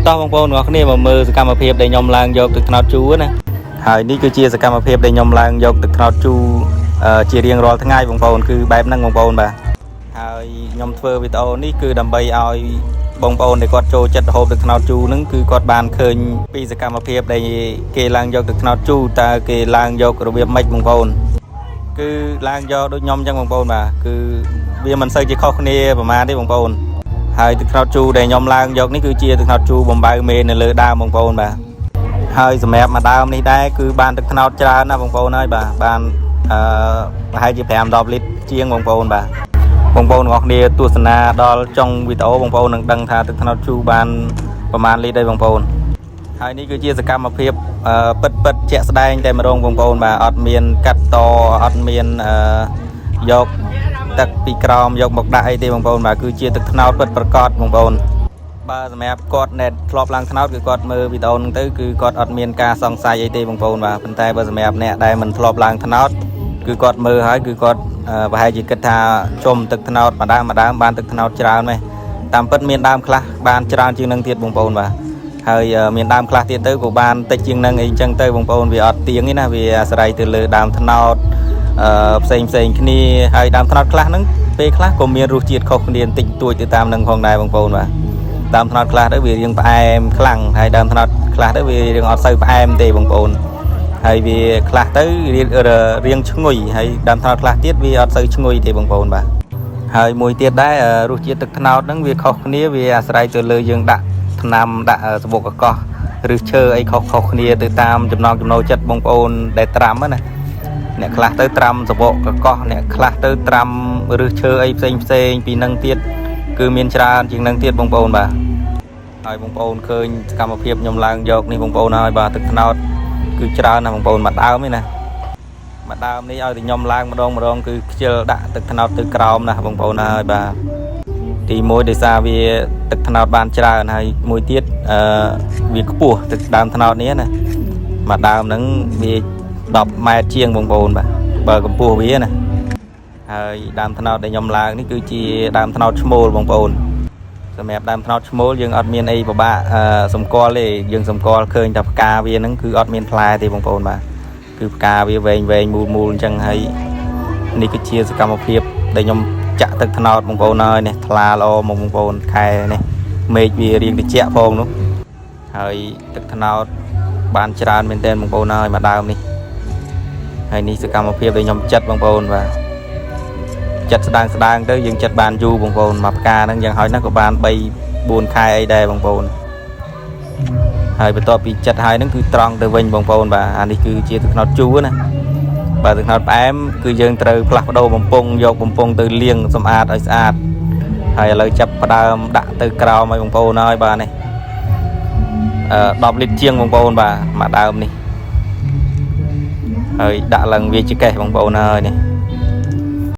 តោះបងប្អូនទាំងអស់គ្នាមកមើលសកម្មភាពដែលខ្ញុំឡើងយកទឹកត្នោតជូរណាហើយនេះគឺជាសកម្មភាពដែលខ្ញុំឡើងយកទឹកត្នោតជូរជារៀងរាល់ថ្ងៃបងប្អូនគឺបែបហ្នឹងបងប្អូនបាទហើយខ្ញុំធ្វើវីដេអូនេះគឺដើម្បីឲ្យបងប្អូនដែលគាត់ចូលចិត្តហូបទឹកត្នោតជូរហ្នឹងគឺគាត់បានឃើញពីសកម្មភាពដែលគេឡើងយកទឹកត្នោតជូរតើគេឡើងយករបៀបម៉េចបងប្អូនគឺឡើងយកដូចខ្ញុំអញ្ចឹងបងប្អូនបាទគឺវាមិនសូវជាខុសគ្នាប្រហែលទេបងប្អូនហើយទឹកត្នោតជូរដែលខ្ញុំឡើងយកនេះគឺជាទឹកត្នោតជូរបំបៅមេនៅលើដើមបងប្អូនបាទហើយសម្រាប់មួយដើមនេះដែរគឺបានទឹកត្នោតច្រើនណាស់បងប្អូនហើយបាទបានប្រហែលជា5-10លីត្រជាងបងប្អូនបាទបងប្អូនទាំងអស់គ្នាទស្សនាដល់ចុងវីដេអូបងប្អូននឹងដឹងថាទឹកត្នោតជូរបានប្រមាណលីត្រដែរបងប្អូនហើយនេះគឺជាសកម្មភាពពិតជាក់ស្ដែងតែម្ដងបងប្អូនបាទអត់មានកាត់តអត់មានយកទឹកពីក្រោមយកមកដាក់អីទេបងប្អូនបាទគឺជាទឹកត្នោតពិតប្រាកដបងប្អូនបើសម្រាប់គាត់ដែលធ្លាប់ឡើងត្នោតគឺគាត់មើលវីដេអូហ្នឹងទៅគឺគាត់អត់មានការសង្ស័យអីទេបងប្អូនបាទប៉ុន្តែបើសម្រាប់អ្នកដែលមិនធ្លាប់ឡើងត្នោតគឺគាត់មើលហើយគឺគាត់ប្រហែលជាគិតថាជុំទឹកត្នោតម្ដងបានទឹកត្នោតច្រើនម៉េះតាមពិតមានដើមខ្លះបានច្រើនជាងនឹងទៀតបងប្អូនបាទហើយមានដើមខ្លះទៀតទៅក៏បានតិចជាងនឹងអីចឹងទៅបងប្អូនវាអត់ទៀងទេណាវាអាស្រ័យទៅលើដើមត្នោតផ្សេងគ្នាហើយដើមត្នោតខ្លះហ្នឹងពេលខ្លះក៏មានរសជាតិខុសគ្នាបន្តិចតួចទៅតាមនឹងផងដែរបងប្អូនបាទដើមត្នោតខ្លះទៅវារៀងផ្អែមខ្លាំងហើយដើមត្នោតខ្លះទៅវារៀងអត់សូវផ្អែមទេបងប្អូនហើយវាខ្លះទៅរៀងឈ្ងុយហើយដើមត្នោតខ្លះទៀតវាអត់សូវឈ្ងុយទេបងប្អូនបាទហើយមួយទៀតដែររសជាតិទឹកត្នោតហ្នឹងវាខុសគ្នាវាអាស្រ័យទៅលើយើងដាក់ថ្នាំដាក់សបុកកកោសឬឈើអីខុសគ្នាទៅតាមចំណង់ចំណូលចិត្តបងប្អូនដែលត្រាំណាអ្នកខ្លះទៅត្រាំសបុកកកោសអ្នកខ្លះទៅត្រាំឬឈើអីផ្សេងពីនឹងទៀតគឺមានច្រើនជាងនឹងទៀតបងប្អូនបាទហើយបងប្អូនឃើញសកម្មភាពខ្ញុំឡើងយកនេះបងប្អូនហើយបាទទឹកត្នោតគឺច្រើនណាស់បងប្អូនមួយដើមនេះណាមួយដើមនេះឲ្យតែខ្ញុំឡើងម្ដងគឺខ្ជិលដាក់ទឹកត្នោតទៅក្រោមណាបងប្អូនហើយបាទទី1ដោយសារវាទឹកត្នោតបានច្រើនហើយមួយទៀតវាខ្ពស់ទឹកដើមត្នោតនេះណាមួយដើមហ្នឹងវា10ម៉ែត្រជាងបងប្អូនបាទបើកម្ពស់វាណាហើយដើមត្នោតដែលខ្ញុំឡើងនេះគឺជាដើមត្នោតឈ្មោលបងប្អូនសម្រាប់ដើមត្នោតឈ្មោលយើងអត់មានអីពិបាកសម្គាល់ទេយើងសម្គាល់ឃើញថាផ្កាវាហ្នឹងគឺអត់មានផ្លែទេបងប្អូនបាទគឺផ្កាវាវែងមូលអញ្ចឹងហើយនេះគឺជាសកម្មភាពដែលខ្ញុំចាក់ទឹកត្នោតបងប្អូនហើយនេះថ្លាល្អមកបងប្អូនខែនេះមេឃវារៀងត្រជាក់ផងនោះហើយទឹកត្នោតបានច្រើនមែនទែនបងប្អូនហើយមួយដើមនេះហើយនេះសកម្មភាពដែលខ្ញុំចាត់បងប្អូនបាទចាត់ស្ដាងទៅយើងចាត់បានយូរបងប្អូនមកផ្កាហ្នឹងយ៉ាងហោចណាស់ក៏បាន3-4 ខែអីដែរបងប្អូនហើយបន្ទាប់ពីចាត់ហើយហ្នឹងគឺត្រង់ទៅវិញបងប្អូនបាទអានេះគឺជាទឹកត្នោតជូរណាបើទឹកត្នោតផ្អែមគឺយើងត្រូវផ្លាស់ប្ដូរបំពង់យកបំពង់ទៅលាងសម្អាតឲ្យស្អាតហើយឥឡូវចាប់ផ្ដើមដាក់ទៅក្រោមឲ្យបងប្អូនហើយបាទនេះ10លីត្រជាងបងប្អូនបាទមួយដើមនេះហើយដាក់ឡើងវាជាកេះបងប្អូនហើយនេះ